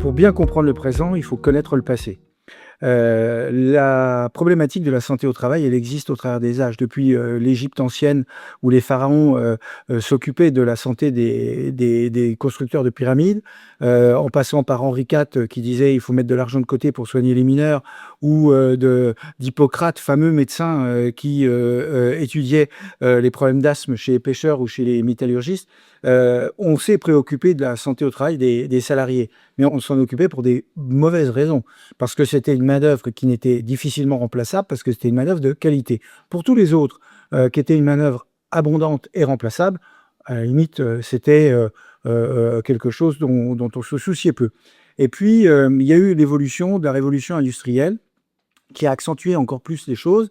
Pour bien comprendre le présent, il faut connaître le passé. La problématique de la santé au travail, elle existe au travers des âges. Depuis, l'Égypte ancienne où les pharaons, s'occupaient de la santé des constructeurs de pyramides, en passant par Henri IV, qui disait: «Il faut mettre de l'argent de côté pour soigner les mineurs», ou d'Hippocrate, fameux médecin, qui étudiait les problèmes d'asthme chez les pêcheurs ou chez les métallurgistes. On s'est préoccupé de la santé au travail des salariés, mais on s'en occupait pour des mauvaises raisons. Parce que c'était une main-d'œuvre qui n'était difficilement remplaçable, parce que c'était une main-d'œuvre de qualité. Pour tous les autres, qui étaient une main-d'œuvre abondante et remplaçable, à la limite, c'était quelque chose dont on se souciait peu. Et puis, il y a eu l'évolution de la révolution industrielle qui a accentué encore plus les choses,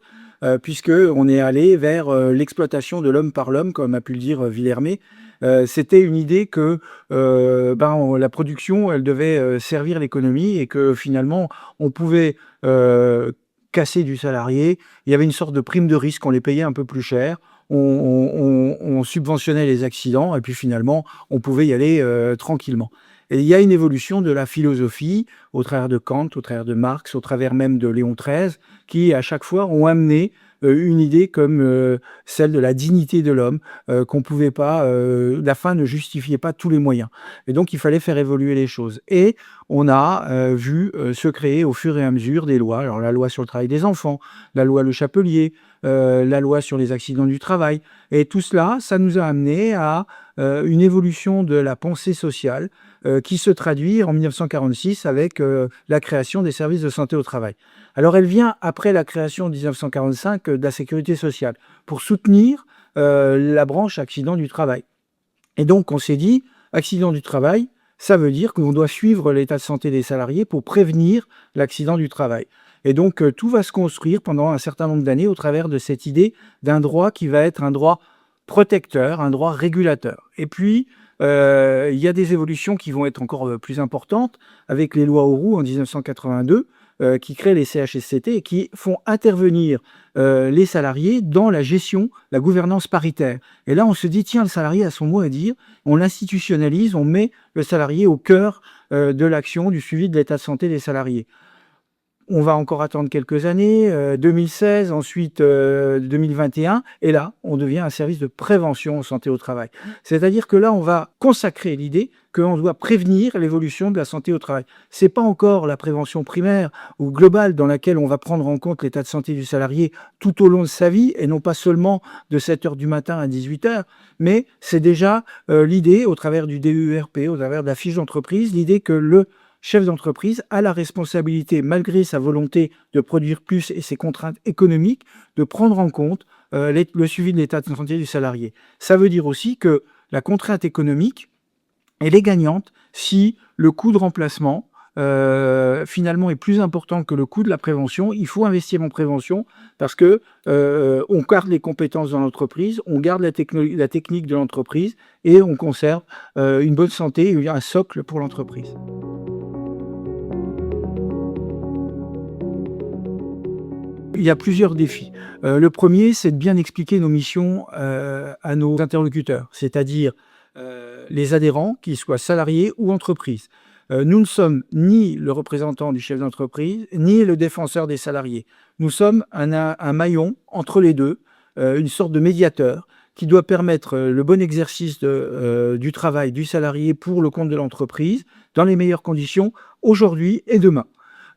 puisqu'on est allé vers l'exploitation de l'homme par l'homme, comme a pu le dire Villermé. C'était une idée que la production, elle devait servir l'économie et que finalement, on pouvait casser du salarié. Il y avait une sorte de prime de risque, on les payait un peu plus cher. On subventionnait les accidents et puis finalement, on pouvait y aller tranquillement. Et il y a une évolution de la philosophie au travers de Kant, au travers de Marx, au travers même de Léon XIII, qui à chaque fois ont amené une idée comme celle de la dignité de l'homme, qu'on pouvait pas, la fin ne justifiait pas tous les moyens. Et donc il fallait faire évoluer les choses. Et on a vu se créer au fur et à mesure des lois. Alors la loi sur le travail des enfants, la loi Le Chapelier, la loi sur les accidents du travail. Et tout cela, ça nous a amené à une évolution de la pensée sociale qui se traduit en 1946 avec la création des services de santé au travail. Alors elle vient après la création en 1945 de la sécurité sociale pour soutenir la branche accident du travail. Et donc on s'est dit, accident du travail, ça veut dire qu'on doit suivre l'état de santé des salariés pour prévenir l'accident du travail. Et donc tout va se construire pendant un certain nombre d'années au travers de cette idée d'un droit qui va être un droit protecteur, un droit régulateur. Et puis, il y a des évolutions qui vont être encore plus importantes avec les lois Auroux en 1982, qui créent les CHSCT et qui font intervenir les salariés dans la gestion, la gouvernance paritaire. Et là, on se dit, tiens, le salarié a son mot à dire, on l'institutionnalise, on met le salarié au cœur de l'action, du suivi de l'état de santé des salariés. On va encore attendre quelques années, 2016, ensuite 2021, et là, on devient un service de prévention en santé au travail. C'est-à-dire que là, on va consacrer l'idée qu'on doit prévenir l'évolution de la santé au travail. C'est pas encore la prévention primaire ou globale dans laquelle on va prendre en compte l'état de santé du salarié tout au long de sa vie, et non pas seulement de 7 heures du matin à 18 heures, mais c'est déjà l'idée, au travers du DUERP, au travers de la fiche d'entreprise, l'idée que le chef d'entreprise a la responsabilité, malgré sa volonté de produire plus et ses contraintes économiques, de prendre en compte le suivi de l'état de santé du salarié. Ça veut dire aussi que la contrainte économique, elle est gagnante si le coût de remplacement finalement est plus important que le coût de la prévention. Il faut investir en prévention parce que on garde les compétences dans l'entreprise, on garde la technique de l'entreprise et on conserve une bonne santé et un socle pour l'entreprise. Il y a plusieurs défis. Le premier, c'est de bien expliquer nos missions à nos interlocuteurs, c'est-à-dire les adhérents, qu'ils soient salariés ou entreprises. Nous ne sommes ni le représentant du chef d'entreprise, ni le défenseur des salariés. Nous sommes un maillon entre les deux, une sorte de médiateur qui doit permettre le bon exercice du travail du salarié pour le compte de l'entreprise dans les meilleures conditions aujourd'hui et demain.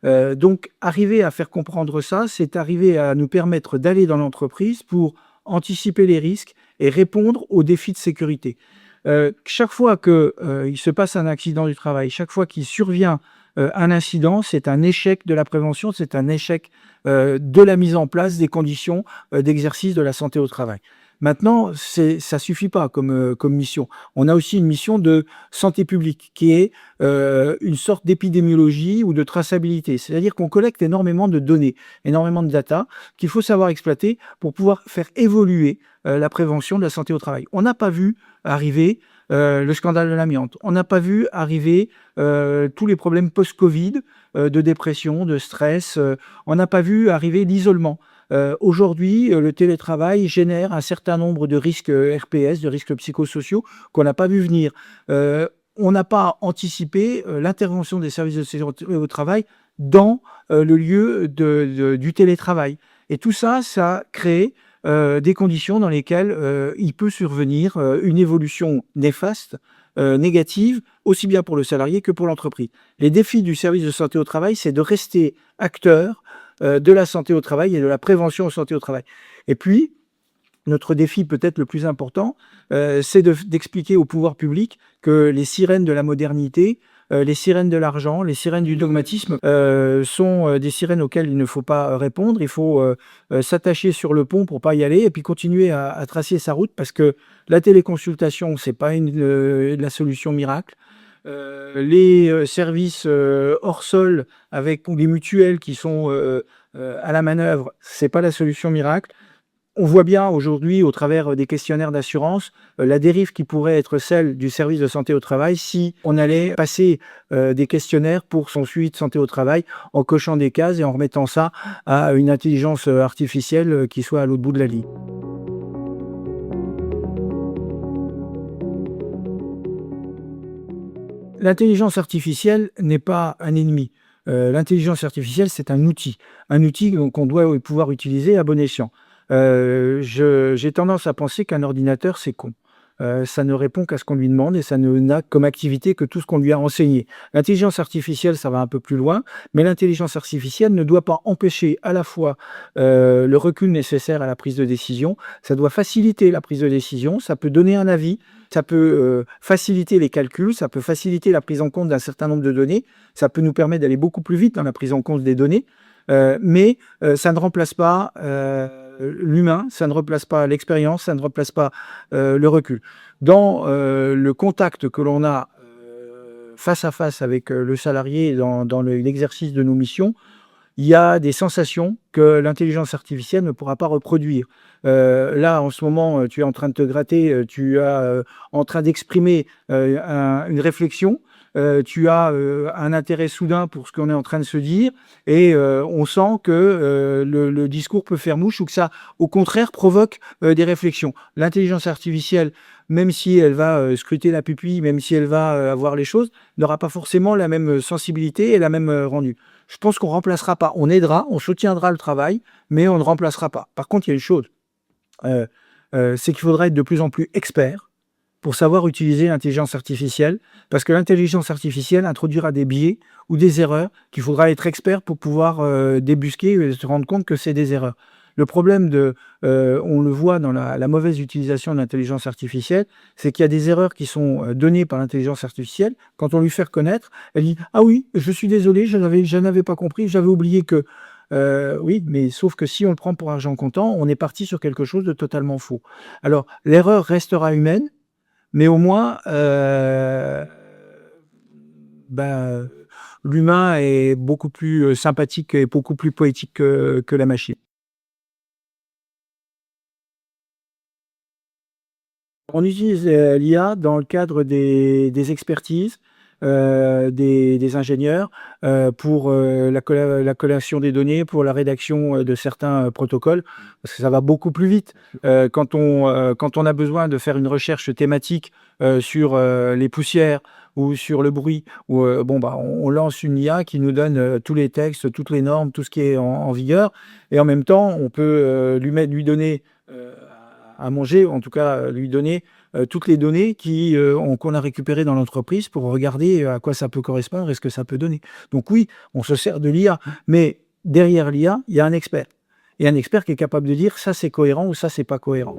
Donc arriver à faire comprendre ça, c'est arriver à nous permettre d'aller dans l'entreprise pour anticiper les risques et répondre aux défis de sécurité. Chaque fois qu'il se passe un accident du travail, chaque fois qu'il survient un incident, c'est un échec de la prévention, c'est un échec de la mise en place des conditions d'exercice de la santé au travail. Maintenant, ça suffit pas comme mission. On a aussi une mission de santé publique qui est une sorte d'épidémiologie ou de traçabilité. C'est-à-dire qu'on collecte énormément de données, énormément de data qu'il faut savoir exploiter pour pouvoir faire évoluer la prévention de la santé au travail. On n'a pas vu arriver le scandale de l'amiante. On n'a pas vu arriver tous les problèmes post-Covid, de dépression, de stress. On n'a pas vu arriver l'isolement. Aujourd'hui, le télétravail génère un certain nombre de risques RPS, de risques psychosociaux qu'on n'a pas vu venir. on n'a pas anticipé l'intervention des services de sécurité au travail dans le lieu du télétravail. Et tout ça, ça crée des conditions dans lesquelles il peut survenir une évolution néfaste, négative, aussi bien pour le salarié que pour l'entreprise. Les défis du service de santé au travail, c'est de rester acteur de la santé au travail et de la prévention en santé au travail. Et puis, notre défi peut-être le plus important, c'est d'expliquer au pouvoir public que les sirènes de la modernité, les sirènes de l'argent, les sirènes du dogmatisme sont des sirènes auxquelles il ne faut pas répondre. Il faut s'attacher sur le pont pour pas y aller et puis continuer à tracer sa route parce que la téléconsultation, c'est pas la solution miracle. Les services hors sol avec les mutuelles qui sont à la manœuvre, c'est pas la solution miracle. On voit bien aujourd'hui, au travers des questionnaires d'assurance, la dérive qui pourrait être celle du service de santé au travail si on allait passer des questionnaires pour son suivi de santé au travail en cochant des cases et en remettant ça à une intelligence artificielle qui soit à l'autre bout de la ligne. L'intelligence artificielle n'est pas un ennemi. L'intelligence artificielle, c'est un outil qu'on doit pouvoir utiliser à bon escient. J'ai tendance à penser qu'un ordinateur, c'est con. Ça ne répond qu'à ce qu'on lui demande et ça n'a comme activité que tout ce qu'on lui a enseigné. L'intelligence artificielle, ça va un peu plus loin, mais l'intelligence artificielle ne doit pas empêcher à la fois le recul nécessaire à la prise de décision, ça doit faciliter la prise de décision, ça peut donner un avis, ça peut faciliter les calculs, ça peut faciliter la prise en compte d'un certain nombre de données, ça peut nous permettre d'aller beaucoup plus vite dans la prise en compte des données, mais ça ne remplace pas l'humain, ça ne remplace pas l'expérience, ça ne remplace pas le recul. Dans le contact que l'on a face à face avec le salarié dans l'exercice de nos missions, il y a des sensations que l'intelligence artificielle ne pourra pas reproduire. Là, en ce moment, tu es en train de te gratter, tu es en train d'exprimer une réflexion, tu as un intérêt soudain pour ce qu'on est en train de se dire, et on sent que le discours peut faire mouche ou que ça, au contraire, provoque des réflexions. L'intelligence artificielle, même si elle va scruter la pupille, même si elle va avoir les choses, n'aura pas forcément la même sensibilité et la même rendu. Je pense qu'on ne remplacera pas. On aidera, on soutiendra le travail, mais on ne remplacera pas. Par contre, il y a une chose, c'est qu'il faudra être de plus en plus expert pour savoir utiliser l'intelligence artificielle, parce que l'intelligence artificielle introduira des biais ou des erreurs qu'il faudra être expert pour pouvoir débusquer et se rendre compte que c'est des erreurs. Le problème on le voit dans la mauvaise utilisation de l'intelligence artificielle, c'est qu'il y a des erreurs qui sont données par l'intelligence artificielle. Quand on lui fait reconnaître, elle dit « Ah oui, je suis désolé, je n'avais pas compris, j'avais oublié que… » Oui, mais sauf que si on le prend pour argent comptant, on est parti sur quelque chose de totalement faux. Alors, l'erreur restera humaine, mais au moins, l'humain est beaucoup plus sympathique et beaucoup plus poétique que la machine. On utilise l'IA dans le cadre des expertises, des ingénieurs, pour la collation des données, pour la rédaction de certains protocoles, parce que ça va beaucoup plus vite. Quand on a besoin de faire une recherche thématique sur les poussières ou sur le bruit, ou on lance une IA qui nous donne tous les textes, toutes les normes, tout ce qui est en vigueur, et en même temps, on peut lui donner à manger, en tout cas lui donner toutes les données qu'on a récupérées dans l'entreprise pour regarder à quoi ça peut correspondre et ce que ça peut donner. Donc oui, on se sert de l'IA, mais derrière l'IA, il y a un expert. Et un expert qui est capable de dire ça c'est cohérent ou ça c'est pas cohérent.